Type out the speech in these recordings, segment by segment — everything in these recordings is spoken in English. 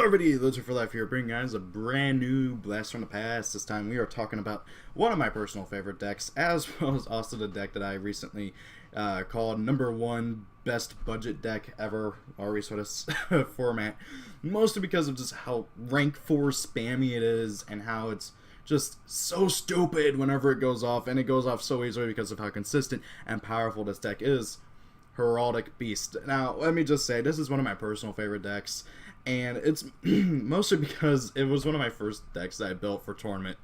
everybody, Loser for Life here, bringing guys a brand new blast from the past. This time we are talking about one of my personal favorite decks, as well as also the deck that I recently called #1 best budget deck ever, or at least for this format. Mostly because of just how rank 4 spammy it is, and how it's just so stupid whenever it goes off, and it goes off so easily because of how consistent and powerful this deck is. Heraldic Beast. Now, let me just say, this is one of my personal favorite decks, and it's mostly because it was one of my first decks that I built for tournament.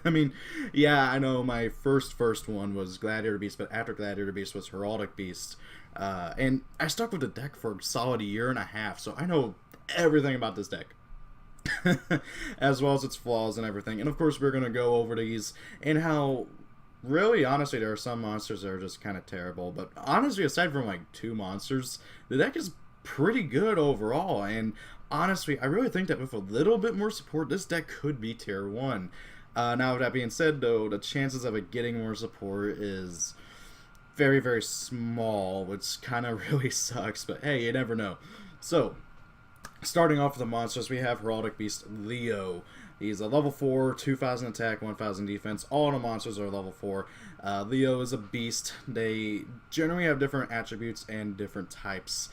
I mean, yeah, I know my first one was Gladiator Beast, but after Gladiator Beast was Heraldic Beast, and I stuck with the deck for a solid year and a half, so I know everything about this deck. As well as its flaws and everything. And of course we're going to go over these and how really, honestly, there are some monsters that are just kind of terrible, but honestly, aside from like 2 monsters, the deck is pretty good overall. And honestly, I really think that with a little bit more support, this deck could be tier 1. Now, with that being said, though, the chances of it getting more support is very, very small, which kind of really sucks, but hey, you never know. So, starting off with the monsters, we have Heraldic Beast Leo. He's a level 4, 2,000 attack, 1,000 defense. All the monsters are level 4. Leo is a beast. They generally have different attributes and different types,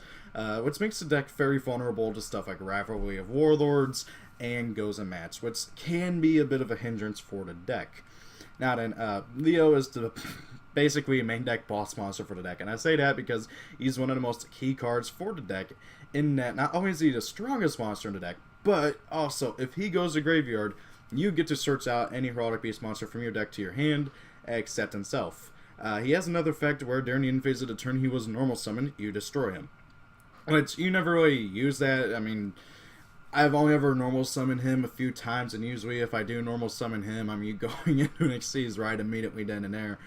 which makes the deck very vulnerable to stuff like Rivalry of Warlords and Goes and Match, which can be a bit of a hindrance for the deck. Now then, Leo is basically a main deck boss monster for the deck, and I say that because he's one of the most key cards for the deck, in that not only is he the strongest monster in the deck, but also, if he goes to graveyard, you get to search out any Heraldic Beast monster from your deck to your hand, except himself. He has another effect where during the end phase of the turn he was normal summoned, you destroy him. Which, you never really use that. I mean, I've only ever normal summoned him a few times, and usually if I do normal summon him, I'm going into an Xyz right immediately then and there.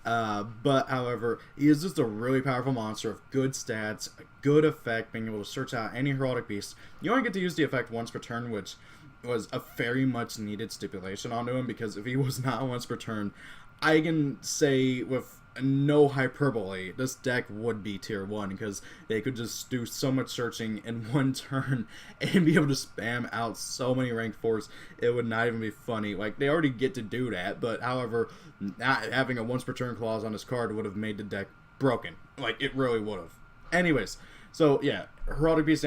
But, however, he is just a really powerful monster of good stats, a good effect, being able to search out any Heraldic Beast. You only get to use the effect once per turn, which was a very much needed stipulation onto him, because if he was not once per turn, I can say with no hyperbole, this deck would be tier 1, because they could just do so much searching in one turn and be able to spam out so many rank 4s, it would not even be funny. Like, they already get to do that, but however, not having a once per turn clause on this card would have made the deck broken. Like, it really would have. Anyways, so yeah, Heraldic Beast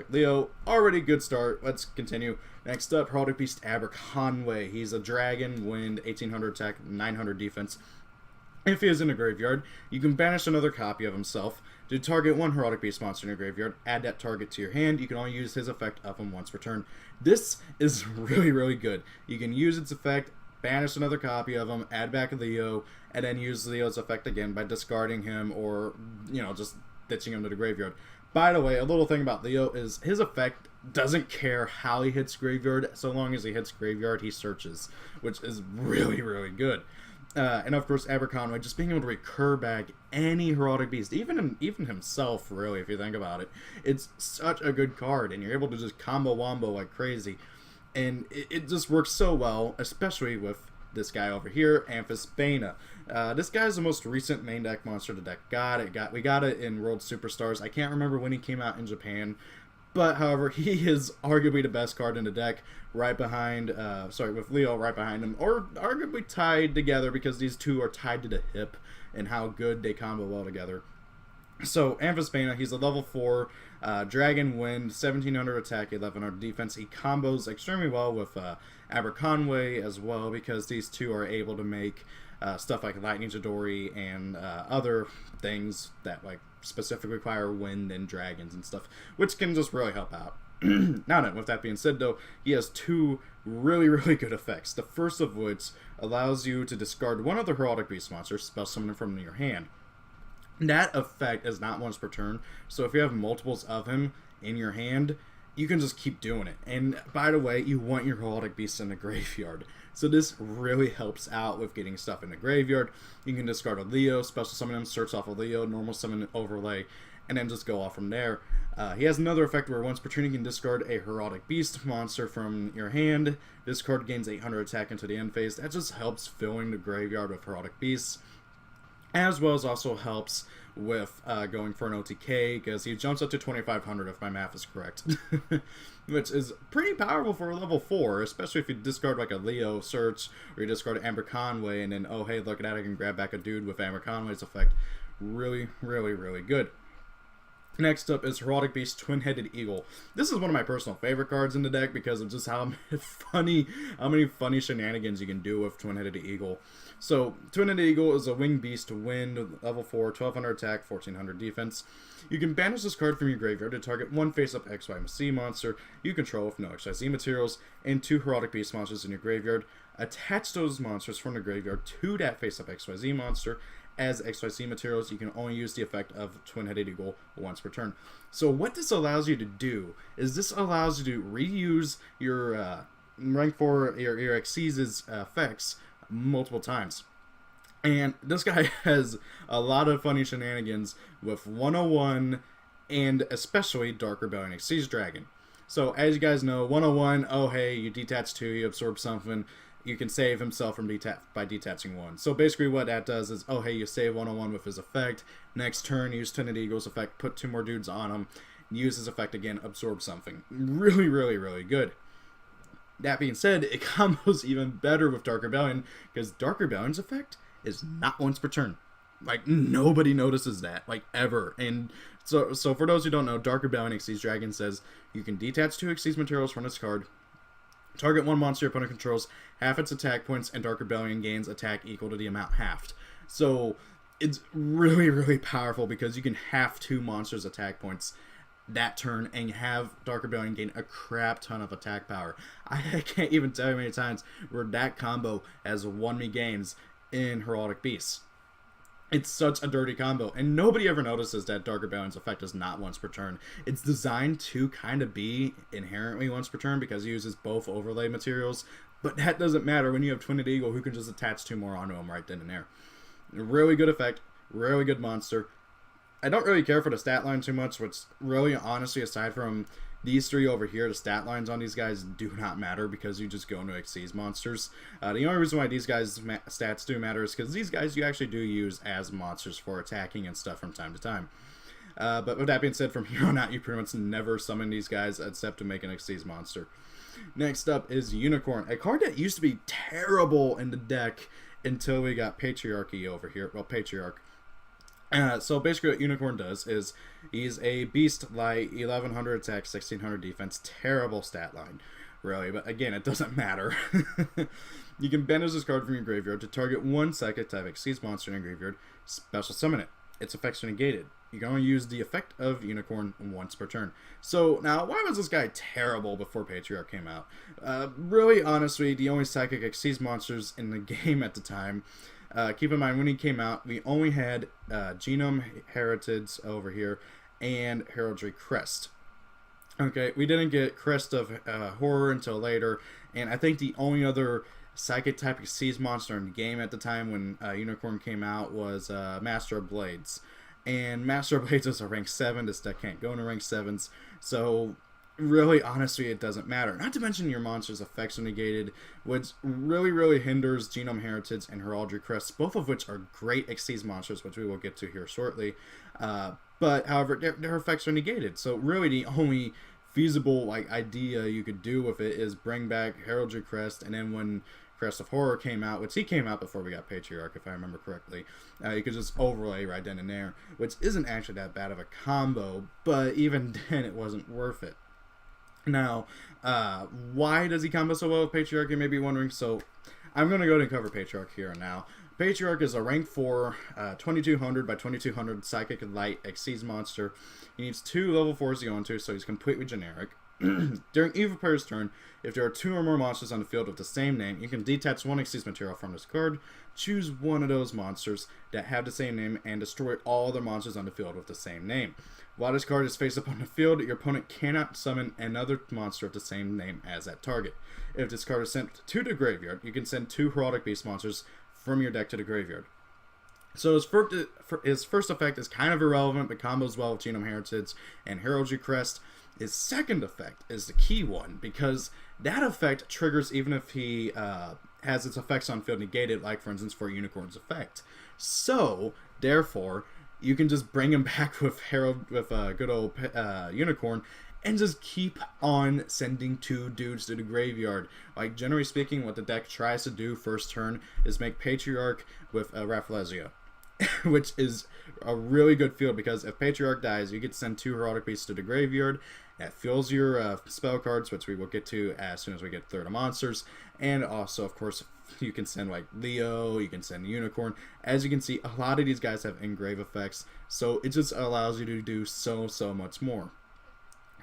Leo, already good start. Let's continue. Next up, Heraldic Beast Aberconway. He's a dragon, wind, 1800 attack, 900 defense. If he is in a graveyard, you can banish another copy of himself to target one Heraldic Beast monster in your graveyard, add that target to your hand. You can only use his effect of him once per turn. This is really, really good. You can use its effect, banish another copy of him, add back Leo, and then use Leo's effect again by discarding him or, you know, just ditching him to the graveyard. By the way, a little thing about Leo is his effect doesn't care how he hits graveyard. So long as he hits graveyard, he searches, which is really, really good. And of course, Aberconway, just being able to recur back any Heraldic Beast, even himself, really, if you think about it. It's such a good card, and you're able to just combo wombo like crazy. And it just works so well, especially with this guy over here, Amphisbaena. This guy is the most recent main deck monster the deck got. We got it in World Superstars. I can't remember when he came out in Japan. But, however, he is arguably the best card in the deck, right behind, with Leo right behind him, or arguably tied together, because these two are tied to the hip and how good they combo well together. So, Amphisbaena, he's a level 4, Dragon Wind, 1700 attack, 1100 defense. He combos extremely well with Aberconway as well, because these two are able to make stuff like Lightning Chidori and other things that, like, specifically require wind and dragons and stuff, which can just really help out. Now then, with that being said, though, he has 2 really, really good effects. The first of which allows you to discard one of the Heraldic Beast monsters, spell summon from your hand. That effect is not once per turn, so if you have multiples of him in your hand, you can just keep doing it. And by the way, you want your Heraldic Beasts in the graveyard. So this really helps out with getting stuff in the graveyard. You can discard a Leo, special summon him, search off a Leo, normal summon overlay, and then just go off from there. He has another effect where once per turn you can discard a Heraldic Beast monster from your hand. This card gains 800 attack into the end phase. That just helps filling the graveyard with Heraldic Beasts. as well as also helps with going for an OTK, because he jumps up to 2500 if my math is correct. Which is pretty powerful for a level 4, especially if you discard like a Leo search, or you discard Amber Conway, and then, oh hey, look at that, I can grab back a dude with Amber Conway's effect. Really, really, really good. Next up is Heraldic Beast Twin-Headed Eagle. This is one of my personal favorite cards in the deck because of just how many funny shenanigans you can do with Twin-Headed Eagle. So, Twin-Headed Eagle is a winged beast to wind, level 4, 1200 attack, 1400 defense. You can banish this card from your graveyard to target one face-up XYZ monster you control with no XYZ materials, and 2 Heraldic Beast monsters in your graveyard. Attach those monsters from the graveyard to that face-up XYZ monster. As XYZ materials, you can only use the effect of Twin-Headed Eagle once per turn. So what this allows you to do is this allows you to reuse your rank 4, your Xyz's effects multiple times. And this guy has a lot of funny shenanigans with 101 and especially Dark Rebellion Xyz Dragon. So as you guys know, 101, oh hey, you detach 2, you absorb something. You can save himself from by detaching 1. So basically what that does is, oh hey, you save 101 with his effect. Next turn, use Twin-Headed Eagle's effect, put 2 more dudes on him, use his effect again, absorb something. Really, really, really good. That being said, it combos even better with Dark Rebellion, because Dark Rebellion's effect is not once per turn. Like, nobody notices that, like, ever. And so for those who don't know, Dark Rebellion Xyz Dragon says you can detach 2 Xyz materials from this card, target 1 monster your opponent controls, half its attack points, and Dark Rebellion gains attack equal to the amount halved. So it's really, really powerful because you can half 2 monsters' attack points that turn and have Dark Rebellion gain a crap ton of attack power. I can't even tell you how many times where that combo has won me games in Heraldic Beasts. It's such a dirty combo, and nobody ever notices that Dark Rebellion's effect is not once per turn. It's designed to kind of be inherently once per turn because it uses both overlay materials, but that doesn't matter when you have Twin-Headed Eagle, who can just attach 2 more onto him right then and there. Really good effect, really good monster. I don't really care for the stat line too much, which really, honestly, aside from these 3 over here, the stat lines on these guys do not matter because you just go into Xyz monsters. The only reason why these guys' stats do matter is because these guys you actually do use as monsters for attacking and stuff from time to time. But with that being said, from here on out, you pretty much never summon these guys except to make an Xyz monster. Next up is Unicorn, a card that used to be terrible in the deck until we got Patriarchy over here. Well, Patriarch. So basically what Unicorn does is he's a beast light, 1100 attack, 1600 defense, terrible stat line, really, but again, it doesn't matter. You can banish this card from your graveyard to target 1 psychic type Xyz monster in your graveyard, special summon it. Its effects are negated. You can only use the effect of Unicorn once per turn. So now, why was this guy terrible before Patriarch came out? Really, honestly, the only psychic Xyz monsters in the game at the time. Keep in mind, when he came out, we only had Genome Heritage over here and Heraldry Crest. Okay, we didn't get Crest of Horror until later, and I think the only other psychic type Xyz monster in the game at the time when Unicorn came out was Master of Blades. And Master of Blades is a rank 7, this deck can't go into rank 7s, so really, honestly, it doesn't matter. Not to mention your monster's effects are negated, which really, really hinders Genome Heritage and Heraldry Crest, both of which are great Xyz monsters, which we will get to here shortly. But, however, their effects are negated. So, really, the only feasible idea you could do with it is bring back Heraldry Crest, and then when Crest of Horror came out, which he came out before we got Patriarch, if I remember correctly, you could just overlay right then and there, which isn't actually that bad of a combo, but even then, it wasn't worth it. Now, why does he combo so well with Patriarch, you may be wondering? So, I'm going to go ahead and cover Patriarch here and now. Patriarch is a rank 4, 2200 by 2200 Psychic Light Xyz monster. He needs 2 level 4s to go into, so he's completely generic. During Evil Player's turn, if there are 2 or more monsters on the field with the same name, you can detach 1 Xyz material from this card, choose one of those monsters that have the same name, and destroy all other monsters on the field with the same name. While this card is face up on the field, your opponent cannot summon another monster of the same name as that target. If this card is sent to the graveyard, you can send 2 Heraldic Beast monsters from your deck to the graveyard. So his first effect is kind of irrelevant, but combos well with Genome Heritage and Heraldry Crest. His second effect is the key one, because that effect triggers even if he has its effects on field negated, like for instance for Unicorn's effect. So therefore, you can just bring him back with good old Unicorn, and just keep on sending 2 dudes to the graveyard. Like, generally speaking, what the deck tries to do first turn is make Patriarch with Rafflesia, which is a really good field, because if Patriarch dies, you get to send 2 Heraldic Beasts to the graveyard. That fills your spell cards, which we will get to as soon as we get third of monsters. And also, of course, you can send like Leo, you can send Unicorn. As you can see, a lot of these guys have engrave effects, so it just allows you to do so much more.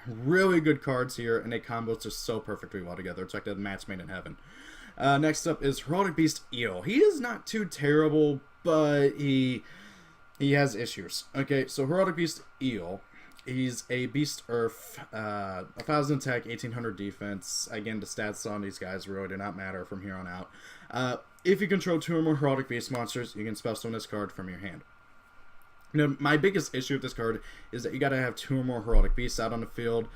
Really good cards here, and they combo just so perfectly well together. It's like a match made in heaven. Next up is Heraldic Beast Eel. He is not too terrible, but he has issues. Okay, so Heraldic Beast Eel, he's a Beast Earth, 1,000 attack, 1,800 defense. Again, the stats on these guys really do not matter from here on out. If you control 2 or more Heraldic Beast monsters, you can spell summon this card from your hand. Now, my biggest issue with this card is that you gotta have 2 or more Heraldic Beasts out on the field,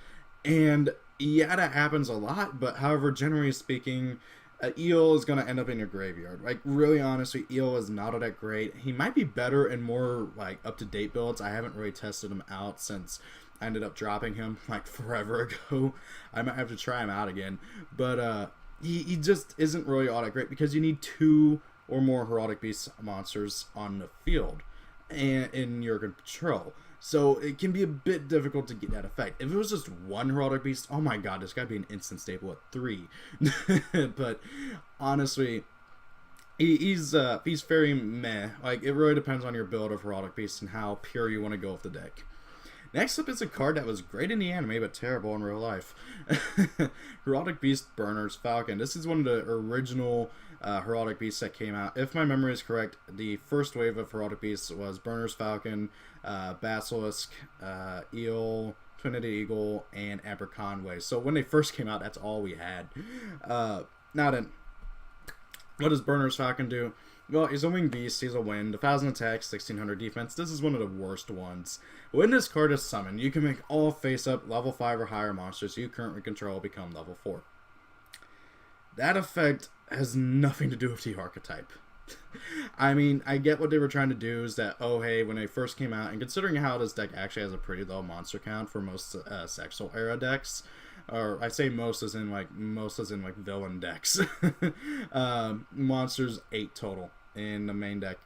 and yeah, that happens a lot, but however, generally speaking, Eel is gonna end up in your graveyard. Like, really honestly, Eel is not all that great. He might be better in more, like, up-to-date builds. I haven't really tested him out since I ended up dropping him, like, forever ago. I might have to try him out again, but he just isn't really all that great, because you need 2 or more Heraldic Beast monsters on the field and in your control, so it can be a bit difficult to get that effect. If it was just 1 Heraldic Beast, oh my god, this guy'd be an instant staple at 3. But honestly, he's very meh. Like, it really depends on your build of Heraldic Beast and how pure you want to go with the deck. Next up is a card that was great in the anime, but terrible in real life. Heraldic Beast Burner's Falcon. This is one of the original Heraldic Beasts that came out. If my memory is correct, the first wave of Heraldic Beasts was Burner's Falcon, Basilisk, Eel, Trinity Eagle, and Amber Conway. So when they first came out, that's all we had. Now then, what does Burner's Falcon do? Well, he's a winged beast, he's a wind, 1,000 attack, 1,600 defense. This is one of the worst ones. When this card is summoned, you can make all face-up level 5 or higher monsters you currently control become level 4. That effect has nothing to do with the archetype. I mean, I get what they were trying to do is that, oh hey, when they first came out, and considering how this deck actually has a pretty low monster count for most sexual era decks, or I say most as in like villain decks. Monsters 8 total in the main deck,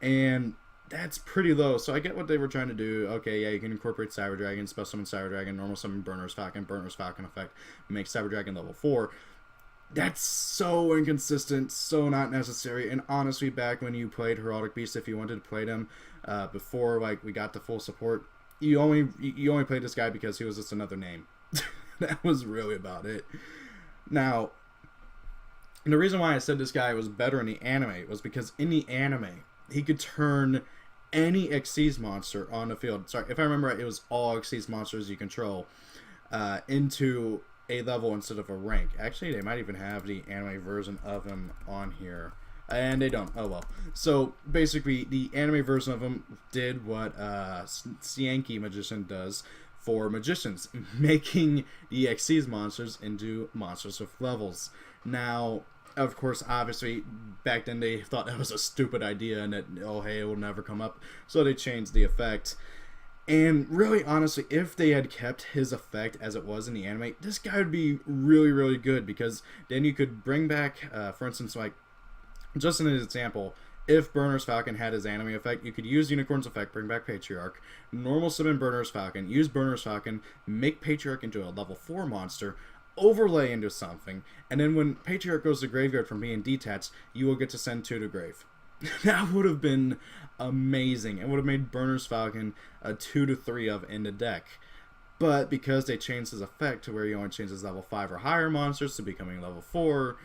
and that's pretty low. So I get what they were trying to do. Okay, yeah, you can incorporate Cyber Dragon, special summon Cyber Dragon, normal summon Burner's Falcon effect, make Cyber Dragon level 4. That's so inconsistent, so not necessary. And honestly, back when you played Heraldic Beast, if you wanted to play them before like we got the full support, you only played this guy because he was just another name. That was really about it. Now, the reason why I said this guy was better in the anime was because in the anime, he could turn any Xyz monster on the field. Sorry, if I remember right, it was all Xyz monsters you control into a level instead of a rank. Actually, they might even have the anime version of him on here. And they don't. Oh well. So, basically, the anime version of him did what Yankee Magician does for magicians, making the Xyz monsters into monsters with levels. Now, of course, obviously, back then they thought that was a stupid idea and that, oh hey, it will never come up. So they changed the effect. And really, honestly, if they had kept his effect as it was in the anime, this guy would be really, really good, because then you could bring back, for instance, like, just an example, if Burner's Falcon had his anime effect, you could use Unicorn's effect, bring back Patriarch, normal summon Burner's Falcon, use Burner's Falcon, make Patriarch into a level 4 monster, overlay into something, and then when Patriarch goes to graveyard from being detached, you will get to send 2 to grave. That would have been amazing. It would have made Burner's Falcon a 2 to 3 of in the deck. But because they changed his effect to where he only changes level 5 or higher monsters to becoming level 4,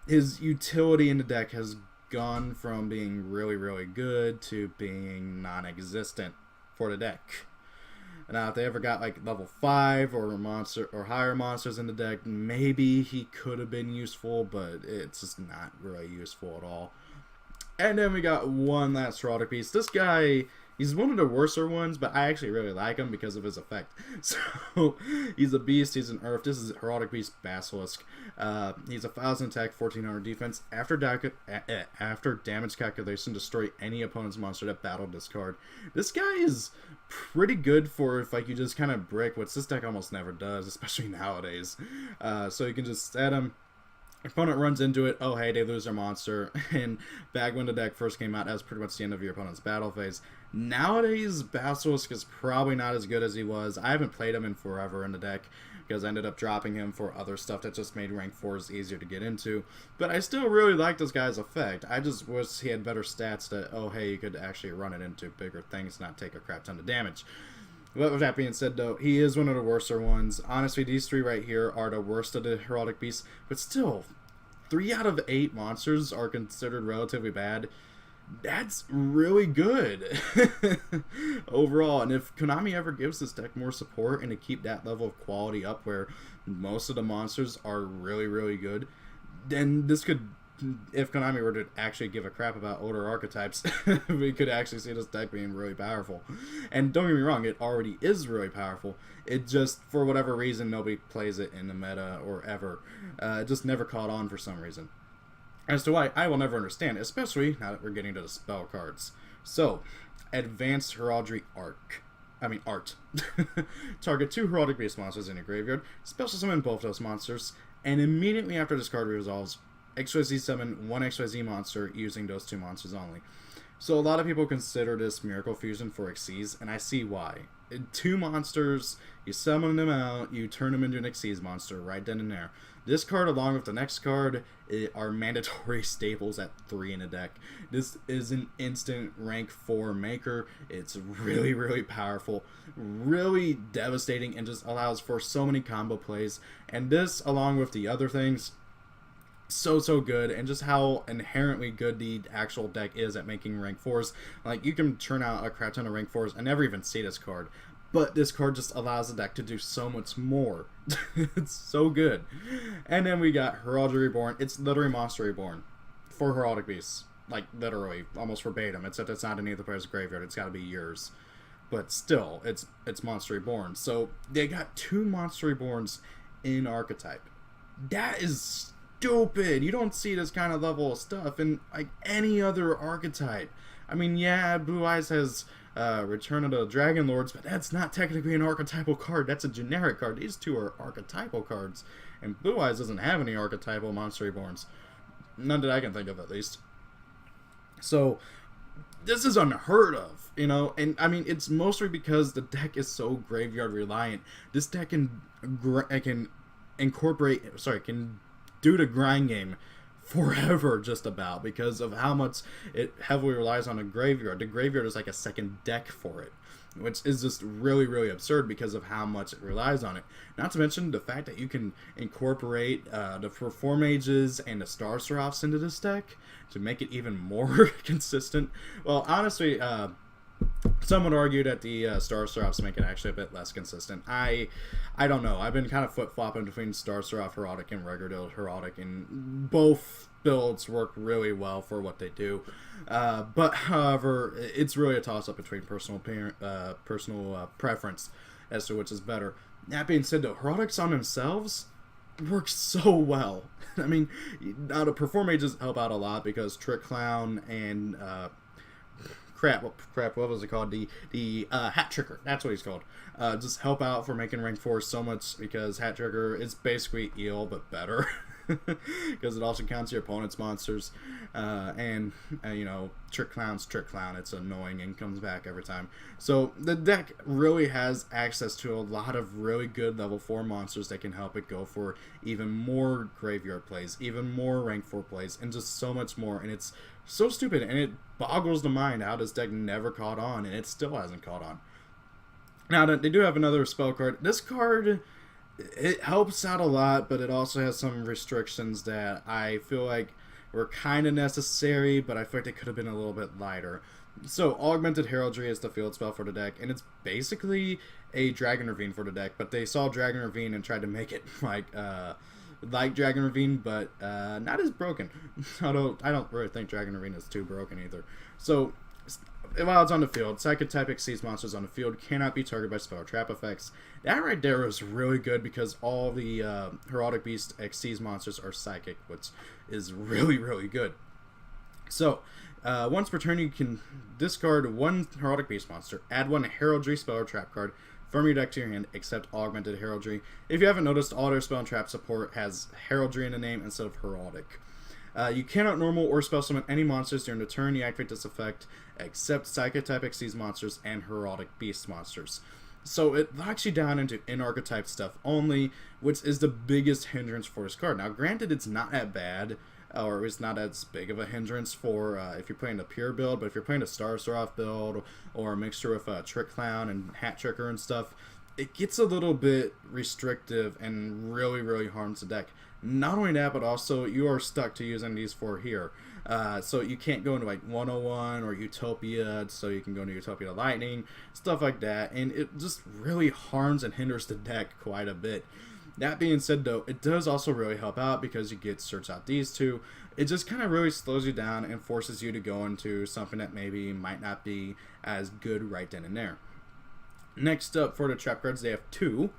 his utility in the deck has gone from being really, really good to being non-existent for the deck. Now, if they ever got like level 5 or monster or higher monsters in the deck, maybe he could have been useful, but it's just not really useful at all. And then we got one last Heraldic Beast. This guy He's one of the worser ones, but I actually really like him because of his effect. So, he's a beast, he's an Earth. This is Heraldic Beast Basilisk. He's a 1,000 attack, 1,400 defense. After damage calculation, destroy any opponent's monster that battled this card. This guy is pretty good for if like you just kind of brick, which this deck almost never does, especially nowadays. So you can just set him. Opponent runs into it, oh hey, they lose their monster, and back when the deck first came out, that was pretty much the end of your opponent's battle phase. Nowadays, Basilisk is probably not as good as he was. I haven't played him in forever in the deck, because I ended up dropping him for other stuff that just made rank 4s easier to get into. But I still really like this guy's effect. I just wish he had better stats that, oh hey, you could actually run it into bigger things, not take a crap ton of damage. But with that being said, though, he is one of the worser ones. Honestly, these three right here are the worst of the Heraldic Beasts. But still, 3 out of 8 monsters are considered relatively bad. That's really good overall. And if Konami ever gives this deck more support and to keep that level of quality up where most of the monsters are really, really good, then this could... If Konami were to actually give a crap about older archetypes, we could actually see this deck being really powerful. And don't get me wrong, it already is really powerful. It just, for whatever reason, nobody plays it in the meta or ever. It just never caught on for some reason. As to why, I will never understand, especially now that we're getting to the spell cards. So, Advanced Heraldry Art. Target 2 Heraldic Beast monsters in your graveyard, special summon both those monsters, and immediately after this card resolves, XYZ summon 1 XYZ monster using those 2 monsters only. So a lot of people consider this Miracle Fusion for Xyz, and I see why. 2 monsters, you summon them out, you turn them into an Xyz monster right then and there. This card, along with the next card, are mandatory staples at 3 in a deck. This is an instant rank 4 maker. It's really, really powerful, really devastating, and just allows for so many combo plays. And this, along with the other things, so good, and just how inherently good the actual deck is at making rank 4s. Like, you can churn out a crap ton of rank 4s and never even see this card, but this card just allows the deck to do so much more. It's so good. And then we got Heraldry Reborn. It's literally Monster Reborn for Heraldic Beasts. Like, literally, almost verbatim, except it's not in either player's graveyard. It's gotta be yours. But still, it's Monster Reborn. So, they got 2 Monster Reborns in Archetype. That is stupid. You don't see this kind of level of stuff in like any other archetype. I mean, yeah, Blue Eyes has Return of the Dragon Lords, but that's not technically an archetypal card. That's a generic card. These 2 are archetypal cards, and Blue Eyes doesn't have any archetypal Monster Reborns. None that I can think of, at least. So this is unheard of, you know, and I mean, it's mostly because the deck is so graveyard reliant. This deck can do the grind game forever, just about, because of how much it heavily relies on a graveyard. The graveyard is like a second deck for it, which is just really, really absurd because of how much it relies on it. Not to mention the fact that you can incorporate the Perform Mages and the Star Seraphs into this deck to make it even more consistent. Well, honestly, some would argue that the Star Seraphs make it actually a bit less consistent. I don't know. I've been kind of flip-flopping between Star Seraph Heraldic and regular Heraldic, and both builds work really well for what they do. But, however, it's really a toss-up between personal preference as to which is better. That being said, though, Heraldics on themselves work so well. I mean, now the Perform Mages help out a lot because Trick Clown and... what was it called? The Hat Tricker. That's what he's called. Just help out for making rank 4 so much, because Hat Tricker is basically Eel, but better. Because it also counts your opponent's monsters. And you know, Trick Clown's Trick Clown. It's annoying and comes back every time. So the deck really has access to a lot of really good level 4 monsters that can help it go for even more graveyard plays, even more rank 4 plays, and just so much more. And it's so stupid, and it boggles the mind how this deck never caught on, and it still hasn't caught on. Now, they do have another spell card. This card, it helps out a lot, but it also has some restrictions that I feel like were kind of necessary, but I feel like they could have been a little bit lighter. So, Augmented Heraldry is the field spell for the deck, and it's basically a Dragon Ravine for the deck, but they saw Dragon Ravine and tried to make it like Dragon Ravine, but not as broken. Although I don't really think Dragon Ravine is too broken either. So while it's on the field, Psychic type Xyz monsters on the field cannot be targeted by spell or trap effects. That right there is really good because all the Heraldic Beast Xyz monsters are Psychic, which is really, really good. So, once per turn, you can discard one Heraldic Beast monster, add one Heraldry spell or trap card from your deck to your hand, except Augmented Heraldry. If you haven't noticed, all their spell and trap support has Heraldry in the name instead of Heraldic. You cannot normal or spell summon any monsters during the turn you activate this effect, except Psychic type Xyz monsters and Heraldic Beast monsters. So it locks you down into in-archetype stuff only, which is the biggest hindrance for this card. Now, granted, it's not that bad, or it's not as big of a hindrance for if you're playing a pure build, but if you're playing a Star Off build, or a mixture with Trick Clown and Hat Tricker and stuff, it gets a little bit restrictive and really, really harms the deck. Not only that, but also you are stuck to using these four here. So you can't go into like 101 or Utopia, so you can go into Utopia Lightning, stuff like that, and it just really harms and hinders the deck quite a bit. That being said, though, it does also really help out because you get search out these two. It just kind of really slows you down and forces you to go into something that maybe might not be as good right then and there. Next up for the trap cards, they have two.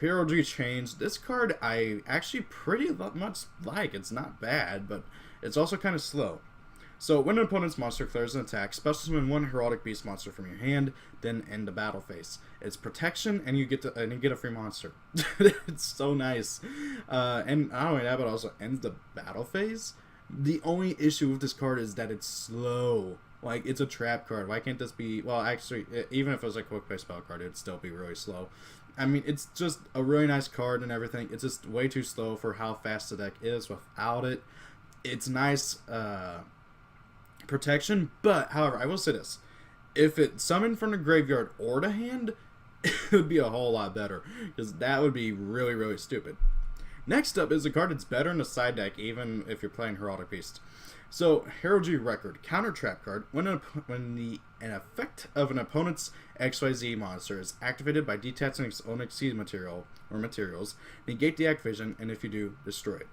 Heraldry Change. This card I actually pretty much like. It's not bad, but it's also kind of slow. So when an opponent's monster declares an attack, special summon one Heraldic Beast monster from your hand, then end the battle phase. It's protection, and you get a free monster. It's so nice. And not only that, but also ends the battle phase. The only issue with this card is that it's slow. Like, it's a trap card. Why can't this be... Well, actually, even if it was a quick play spell card, it'd still be really slow. I mean, it's just a really nice card and everything. It's just way too slow for how fast the deck is without it. It's nice protection, but, however, I will say this. If it summoned from the graveyard or the hand, it would be a whole lot better, because that would be really, really stupid. Next up is a card that's better in the side deck, even if you're playing Heraldic Beast. So, Heraldry Record, counter trap card. When an effect of an opponent's XYZ monster is activated by detaching its own Xyz material or materials, negate the activation, and if you do, destroy it.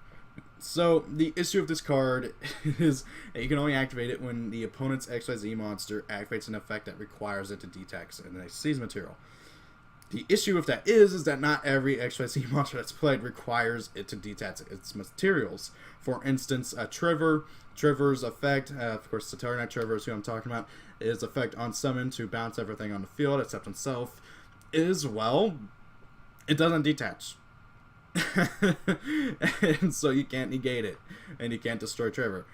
So, the issue of this card is that you can only activate it when the opponent's XYZ monster activates an effect that requires it to detach an Xyz material. The issue with that is that not every XYZ monster that's played requires it to detach its materials. For instance, Trevor's effect, of course, Satara Knight Trevor is who I'm talking about, his effect on summon to bounce everything on the field except himself is, well, it doesn't detach. And so you can't negate it, and you can't destroy Trevor.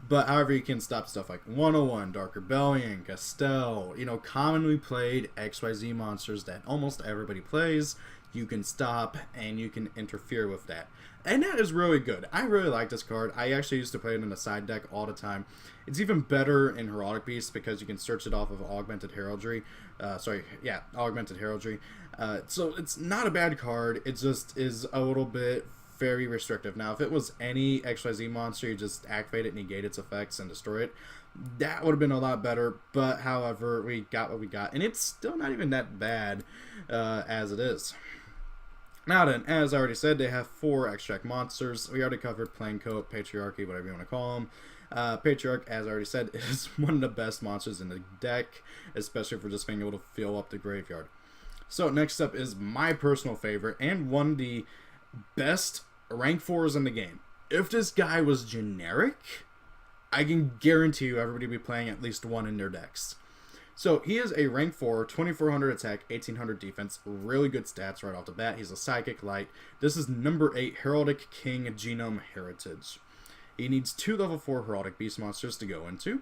But however, you can stop stuff like 101, Dark Rebellion, Castell, commonly played XYZ monsters that almost everybody plays. You can stop and you can interfere with that, and that is really good. I really like this card. I actually used to play it in the side deck all the time. It's even better in Heraldic Beast because you can search it off of Augmented Heraldry. Augmented Heraldry. So it's not a bad card. It just is a little bit very restrictive. Now, if it was any XYZ monster, you just activate it, negate its effects, and destroy it, that would have been a lot better. But, however, we got what we got. And it's still not even that bad as it is. Now then, as I already said, they have 4 extract monsters. We already covered Plaincoat, Patriarchy, whatever you want to call them. Patriarch, as I already said, is one of the best monsters in the deck, especially for just being able to fill up the graveyard. So next up is my personal favorite and one of the best rank 4s in the game. If this guy was generic, I can guarantee you everybody will be playing at least one in their decks. So he is a rank 4, 2400 attack, 1800 defense, really good stats right off the bat. He's a Psychic Light. This is number 8 Heraldic King Genome Heritage. He needs 2 level 4 Heraldic Beast monsters to go into.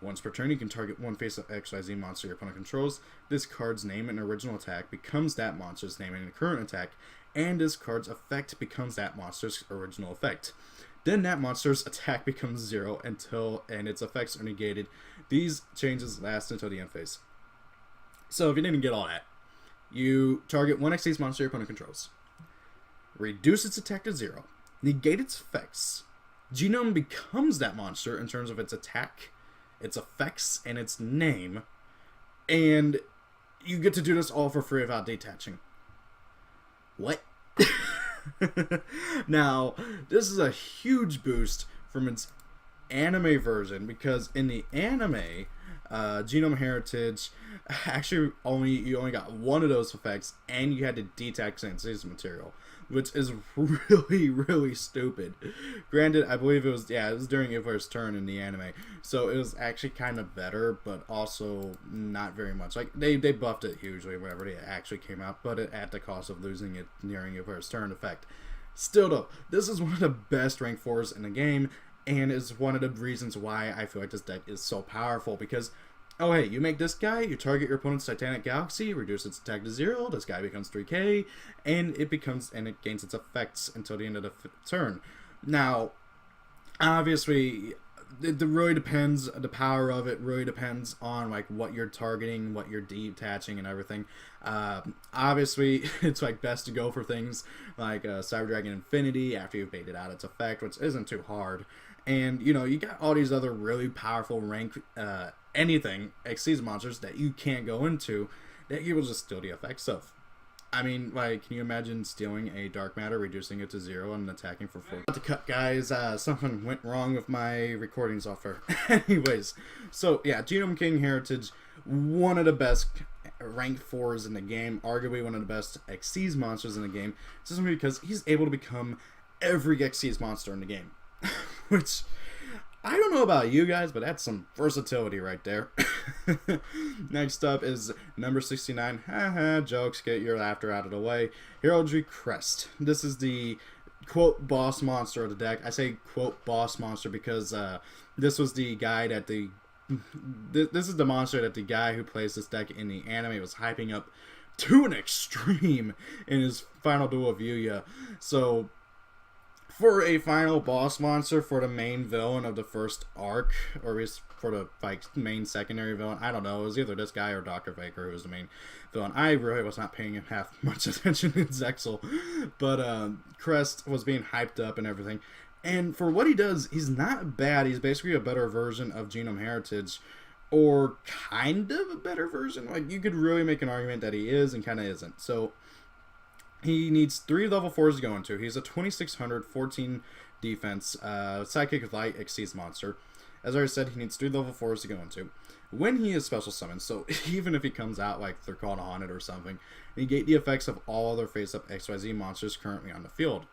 Once per turn, you can target one face of XYZ monster your opponent controls. This card's name and original attack becomes that monster's name and current attack, and this card's effect becomes that monster's original effect. Then that monster's attack becomes 0 and its effects are negated. These changes last until the end phase. So if you didn't get all that, you target one XYZ monster your opponent controls. Reduce its attack to 0. Negate its effects. Genome becomes that monster in terms of its attack, its effects, and its name. And you get to do this all for free without detaching. What? Now, this is a huge boost from its anime version, because in the anime, Genome Heritage, actually you only got one of those effects, and you had to detach season material, which is really, really stupid. Granted, I believe it was during Ivar's turn in the anime, so it was actually kind of better, but also not very much. Like, they buffed it hugely whenever it actually came out, but at the cost of losing it during Ivar's turn effect. Still though, this is one of the best rank 4s in the game, and is one of the reasons why I feel like this deck is so powerful, because, oh hey, you make this guy, you target your opponent's Titanic Galaxy, reduce its attack to 0, this guy becomes 3k, and it gains its effects until the end of the turn. Now, obviously, it really depends, the power of it really depends on like what you're targeting, what you're detaching and everything. Obviously, it's like best to go for things like Cyber Dragon Infinity after you've baited out its effect, which isn't too hard. And, you know, you got all these other really powerful rank, anything, Xyz monsters that you can't go into that you will just steal the effects of. I mean, like, can you imagine stealing a Dark Matter, reducing it to 0, and attacking for 4? Not to cut, guys. Something went wrong with my recording software. Anyways, so, yeah, Genome King Heritage, one of the best ranked 4s in the game, arguably one of the best Xyz monsters in the game, just because he's able to become every Xyz monster in the game. Which, I don't know about you guys, but that's some versatility right there. Next up is number 69. Haha, jokes, get your laughter out of the way. Heraldry Crest. This is the, quote, boss monster of the deck. I say, quote, boss monster because this was the guy that this is the monster that the guy who plays this deck in the anime was hyping up to an extreme in his final duel of Yuya. So, for a final boss monster for the main villain of the first arc, or at least for the like main secondary villain, I don't know, it was either this guy or Dr. Faker who was the main villain. I really was not paying half much attention in Zexal, but Crest was being hyped up and everything. And for what he does, he's not bad. He's basically a better version of Genome Heritage, or kind of a better version. Like, you could really make an argument that he is and kind of isn't. So, he needs 3 level 4s to go into. He's a 2600, 14 defense, Psychic with Light Xyz monster. As I already said, he needs 3 level 4s to go into. When he is special summoned, so even if he comes out like they're called Haunted or something, negate the effects of all other face-up XYZ monsters currently on the field.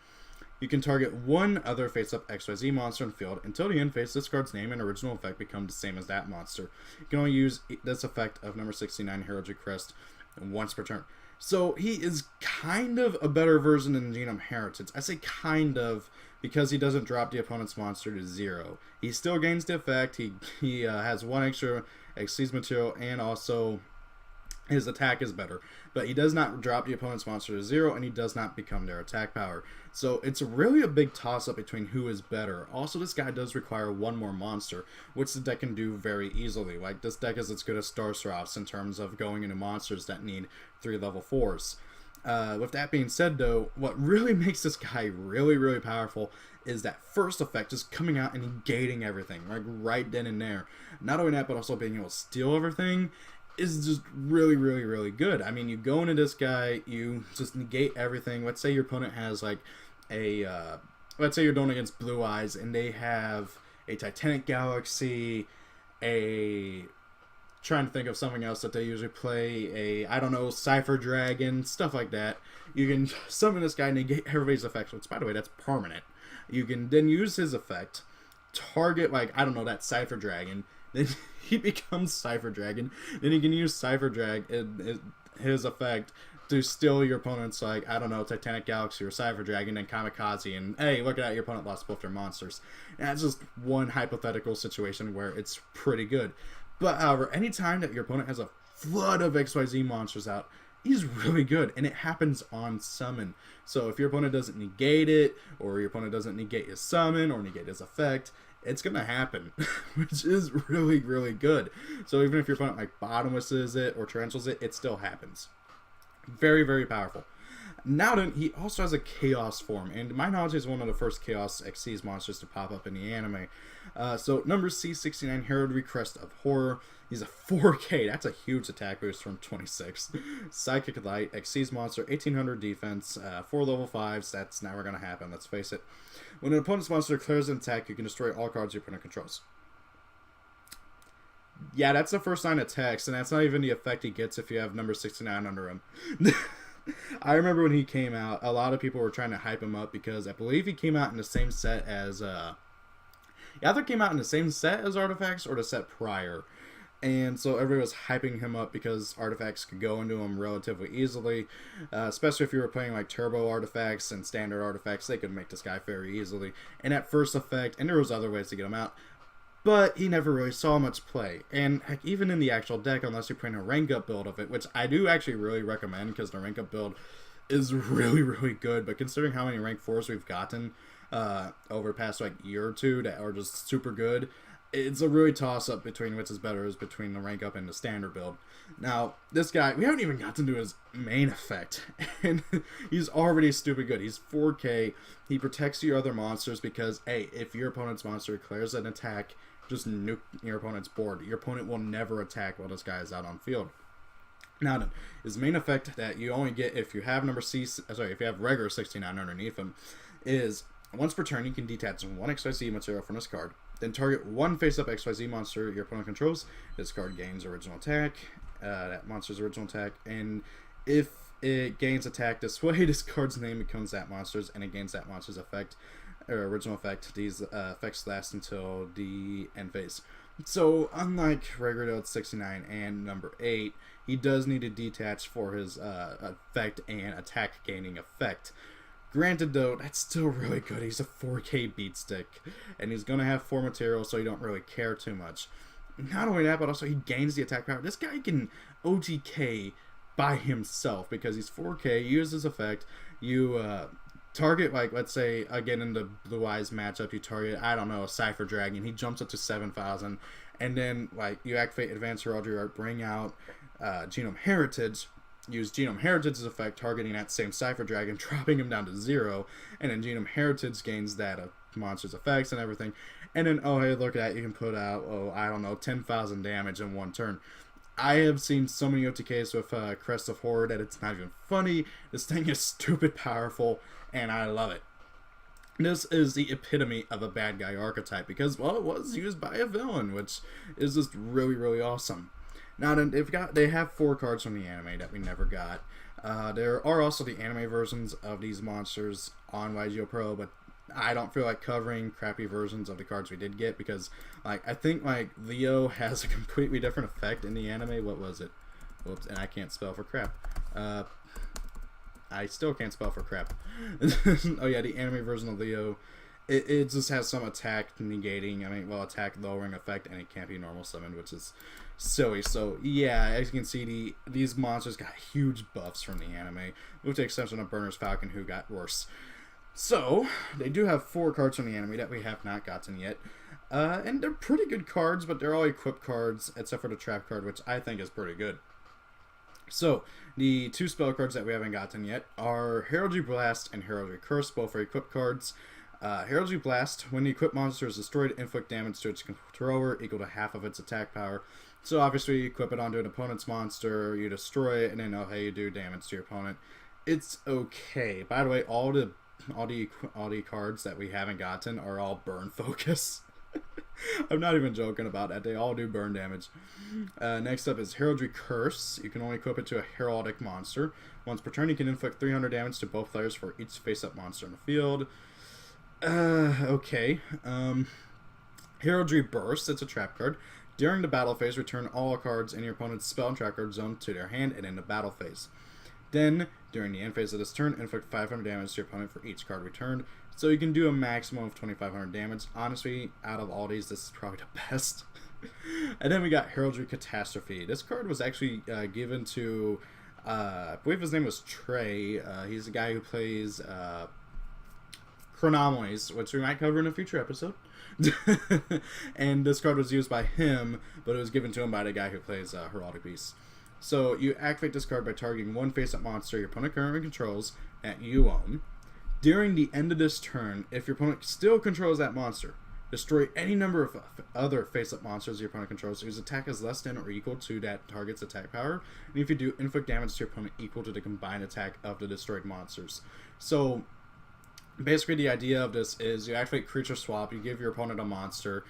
You can target one other face-up XYZ monster in the field until the end phase. This card's name and original effect become the same as that monster. You can only use this effect of number 69, Heraldry Crest, once per turn. So he is kind of a better version than Genome Heritage. I say kind of because he doesn't drop the opponent's monster to 0. He still gains the effect. He has 1 extra Xyz material, and also his attack is better. But he does not drop the opponent's monster to 0, and he does not become their attack power. So it's really a big toss-up between who is better. Also, this guy does require 1 more monster, which the deck can do very easily. Like, this deck is as good as Star Seraphs in terms of going into monsters that need 3 level 4s. With that being said, though, what really makes this guy really, really powerful is that first effect just coming out and negating everything, like right then and there. Not only that, but also being able to steal everything is just really, really, really good. I mean, you go into this guy, you just negate everything. Let's say your opponent has like a, let's say you're going against Blue Eyes and they have a Titanic Galaxy, trying to think of something else that they usually play, I don't know, Cypher Dragon, stuff like that. You can summon this guy and negate everybody's effects, which, by the way, that's permanent. You can then use his effect, target, like, I don't know, that Cypher Dragon, then he becomes Cypher Dragon, then you can use Cypher Dragon, his effect, to steal your opponent's, like, I don't know, Titanic Galaxy or Cypher Dragon, and Kamikaze, and hey, look at that, your opponent lost both their monsters. And that's just one hypothetical situation where it's pretty good. But however, anytime that your opponent has a flood of XYZ monsters out, he's really good, and it happens on summon. So if your opponent doesn't negate it, or your opponent doesn't negate his summon, or negate his effect, it's going to happen, which is really, really good. So even if your opponent like bottomlesses it or tarantulas it, it still happens. Very, very powerful. Now then, he also has a Chaos form, and to my knowledge, he's one of the first Chaos Xyz monsters to pop up in the anime. So number C69, Heraldry Crest of Horror. He's a 4K. That's a huge attack boost from 26. Psychic Light, Xyz monster, 1800 defense, 4 level 5s. That's never going to happen, let's face it. When an opponent's monster declares an attack, you can destroy all cards your opponent controls. Yeah, that's the first line of text, and that's not even the effect he gets if you have number 69 under him. I remember when he came out, a lot of people were trying to hype him up because I believe he came out in the same set as, he either came out in the same set as Artifacts or the set prior. And so everybody was hyping him up because artifacts could go into him relatively easily, especially if you were playing like turbo artifacts and standard artifacts. They could make this guy very easily. And at first effect, and there was other ways to get him out, but he never really saw much play. And heck, even in the actual deck, unless you're playing a rank up build of it, which I do actually really recommend because the rank up build is really, really good. But considering how many rank 4s we've gotten over the past like year or two that are just super good, it's a really toss-up between which is better, is between the rank up and the standard build. Now, this guy, we haven't even gotten to his main effect, and he's already stupid good. He's 4K, he protects your other monsters because, hey, if your opponent's monster declares an attack, just nuke your opponent's board. Your opponent will never attack while this guy is out on field. Now then, his main effect that you only get if you have if you have regular 69 underneath him, is once per turn you can detach one XYZ material from this card. Then target one face-up XYZ monster your opponent controls. This card gains original attack, that monster's original attack, and if it gains attack this way, this card's name becomes that monster's, and it gains that monster's effect, or original effect. These effects last until the end phase. So, unlike regular 69 and number 8, he does need to detach for his effect and attack gaining effect. Granted, though, that's still really good. He's a 4K beatstick, and he's going to have 4 materials, so you don't really care too much. Not only that, but also he gains the attack power. This guy can OTK by himself because he's 4K. You use his effect. You target, like, let's say, again, in the Blue Eyes matchup, you target, I don't know, a Cypher Dragon. He jumps up to 7,000, and then, like, you activate Advanced Heraldry Art, bring out Genome Heritage. Use Genome Heritage's effect, targeting that same Cypher Dragon, dropping him down to 0, and then Genome Heritage gains that monster's effects and everything. And then, oh, hey, look at that, you can put out, oh, I don't know, 10,000 damage in one turn. I have seen so many OTKs with Crest of Horror that it's not even funny. This thing is stupid powerful, and I love it. This is the epitome of a bad guy archetype because, well, it was used by a villain, which is just really, really awesome. Now, they have 4 cards from the anime that we never got. There are also the anime versions of these monsters on YgoPro, but I don't feel like covering crappy versions of the cards we did get because, like, I think, like, Leo has a completely different effect in the anime. What was it? Whoops, and I can't spell for crap. I still can't spell for crap. Oh, yeah, the anime version of Leo, it just has some attack negating, attack lowering effect, and it can't be normal summoned, which is silly. So yeah, as you can see, these monsters got huge buffs from the anime, with the exception of Burner's Falcon, who got worse. So they do have 4 cards from the anime that we have not gotten yet, and they're pretty good cards, but they're all equipped cards except for the trap card, which I think is pretty good. So the 2 spell cards that we haven't gotten yet are Heraldry Blast and Heraldry Curse, both are equipped cards. Heraldry Blast, when the equipped monster is destroyed, inflict damage to its controller equal to half of its attack power. So obviously you equip it onto an opponent's monster, you destroy it, and then you do damage to your opponent. It's okay. By the way, all the cards that we haven't gotten are all burn focus. I'm not even joking about that. They all do burn damage. Next up is Heraldry Curse. You can only equip it to a Heraldic monster. Once per turn, you can inflict 300 damage to both players for each face-up monster in the field. Okay. Heraldry Burst. It's a trap card. During the battle phase, return all cards in your opponent's spell and trap card zone to their hand and in the battle phase. Then, during the end phase of this turn, inflict 500 damage to your opponent for each card returned. So you can do a maximum of 2,500 damage. Honestly, out of all these, this is probably the best. And then we got Heraldry Catastrophe. This card was actually given to, I believe his name was Trey. He's the guy who plays Chronomalies, which we might cover in a future episode. And this card was used by him, but it was given to him by the guy who plays Heraldic Beast. So you activate this card by targeting one face-up monster your opponent currently controls that you own. During the end of this turn, if your opponent still controls that monster, destroy any number of other face-up monsters your opponent controls whose attack is less than or equal to that target's attack power. And if you do, inflict damage to your opponent equal to the combined attack of the destroyed monsters. So Basically, the idea of this is you activate creature swap, you give your opponent a monster,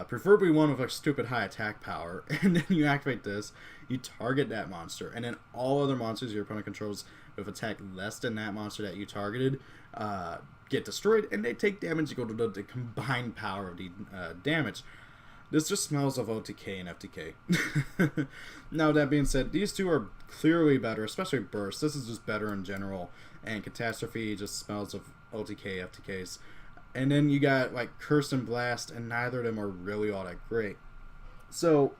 preferably one with a stupid high attack power, and then you activate this, you target that monster, and then all other monsters your opponent controls with attack less than that monster that you targeted get destroyed, and they take damage equal to the combined power of the damage. This just smells of OTK and FTK. Now, that being said, these two are clearly better, especially Burst. This is just better in general, and Catastrophe just smells of OTK, FTKs. And then you got like Curse and Blast, and neither of them are really all that great. So,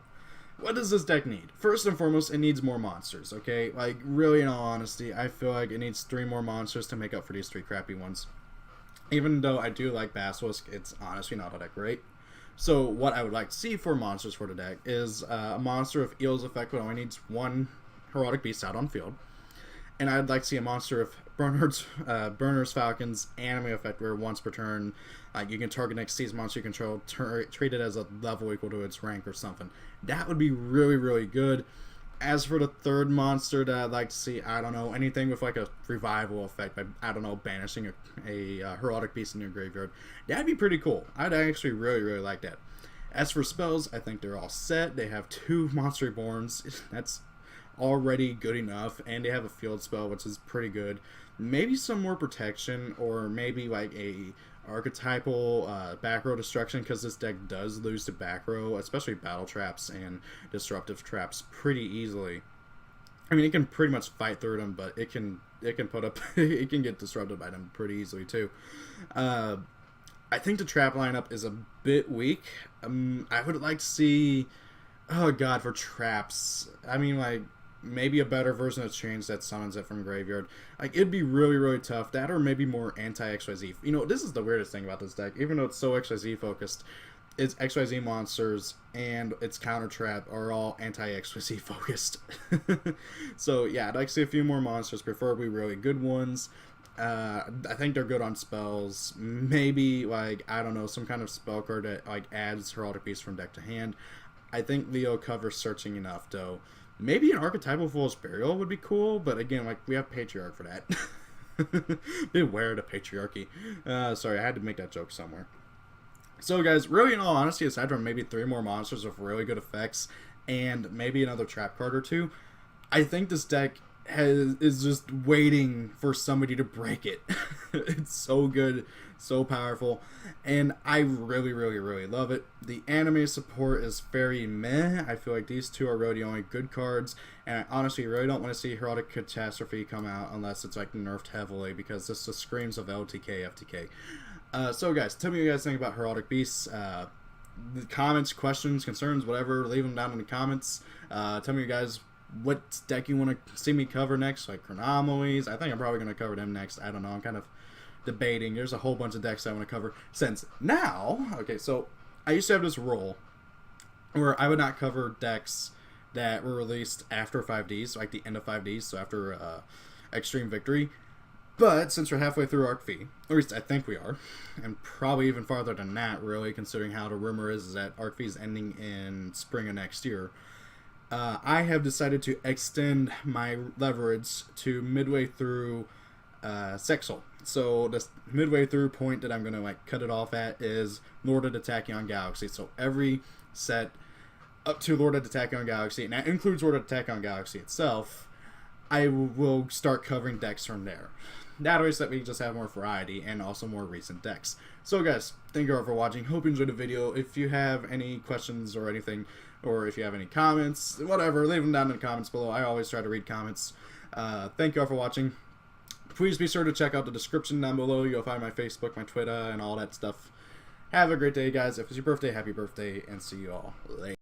what does this deck need? First and foremost, it needs more monsters, okay? Like, really, in all honesty, I feel like it needs 3 more monsters to make up for these 3 crappy ones. Even though I do like Basilisk, it's honestly not all that great. So what I would like to see for monsters for the deck is a monster of Eel's effect that only needs 1 Heraldic Beast out on field. And I'd like to see a monster of Burner's Falcon's anime effect where once per turn you can target next season monster you control, treat it as a level equal to its rank or something. That would be really, really good. As for the third monster that I'd like to see, I don't know, anything with like a revival effect by, I don't know, banishing a Heraldic Beast in your graveyard. That'd be pretty cool. I'd actually really, really like that. As for spells, I think they're all set. They have 2 Monster Reborns. That's already good enough. And they have a field spell, which is pretty good. Maybe some more protection, or maybe like a archetypal back row destruction, because this deck does lose to back row, especially battle traps and disruptive traps, pretty easily. I mean, it can pretty much fight through them, but it can put up it can get disrupted by them pretty easily too. I think the trap lineup is a bit weak. I would like to see, oh god, for traps, I mean, like, maybe a better version of Change that summons it from graveyard. Like, it'd be really, really tough. That, or maybe more anti-XYZ. You know, this is the weirdest thing about this deck. Even though it's so XYZ focused, its XYZ monsters and its counter trap are all anti-XYZ focused. So, yeah, I'd like to see a few more monsters, preferably really good ones. I think they're good on spells. Maybe, like, I don't know, some kind of spell card that, like, adds Heraldic Beast from deck to hand. I think Leo covers searching enough, though. Maybe an archetypal Fool's Burial would be cool, but again, like, we have Patriarch for that. Beware the patriarchy. Sorry, I had to make that joke somewhere. So, guys, really, in all honesty, aside from maybe 3 more monsters with really good effects and maybe another trap card or 2, I think this deck is just waiting for somebody to break it. It's so good, so powerful, and I really, really, really love it. The anime support is very meh. I feel like these 2 are really the only good cards, and I honestly really don't want to see Heraldic Catastrophe come out unless it's like nerfed heavily, because this just screams of LTK, FTK. So guys, tell me what you guys think about Heraldic Beasts. The comments, questions, concerns, whatever, leave them down in the comments. Tell me you guys what deck you want to see me cover next, like Chronomalies. I think I'm probably going to cover them next. I don't know. I'm kind of debating. There's a whole bunch of decks I want to cover. Since now, okay, so I used to have this rule where I would not cover decks that were released after 5Ds, like the end of 5Ds, so after Extreme Victory. But since we're halfway through Arc V, or at least I think we are, and probably even farther than that, really, considering how the rumor is that Arc V is ending in spring of next year, I have decided to extend my leverage to midway through Sexal. So this midway through point that I'm going to like cut it off at is Lord of the Tachyon Galaxy. So every set up to Lord of the Tachyon Galaxy, and that includes Lord of the Tachyon Galaxy itself, I will start covering decks from there. That way, so that we just have more variety and also more recent decks. So guys, thank you all for watching. Hope you enjoyed the video. If you have any questions or anything, or if you have any comments, whatever, leave them down in the comments below. I always try to read comments. Thank you all for watching. Please be sure to check out the description down below. You'll find my Facebook, my Twitter, and all that stuff. Have a great day, guys. If it's your birthday, happy birthday, and see you all later.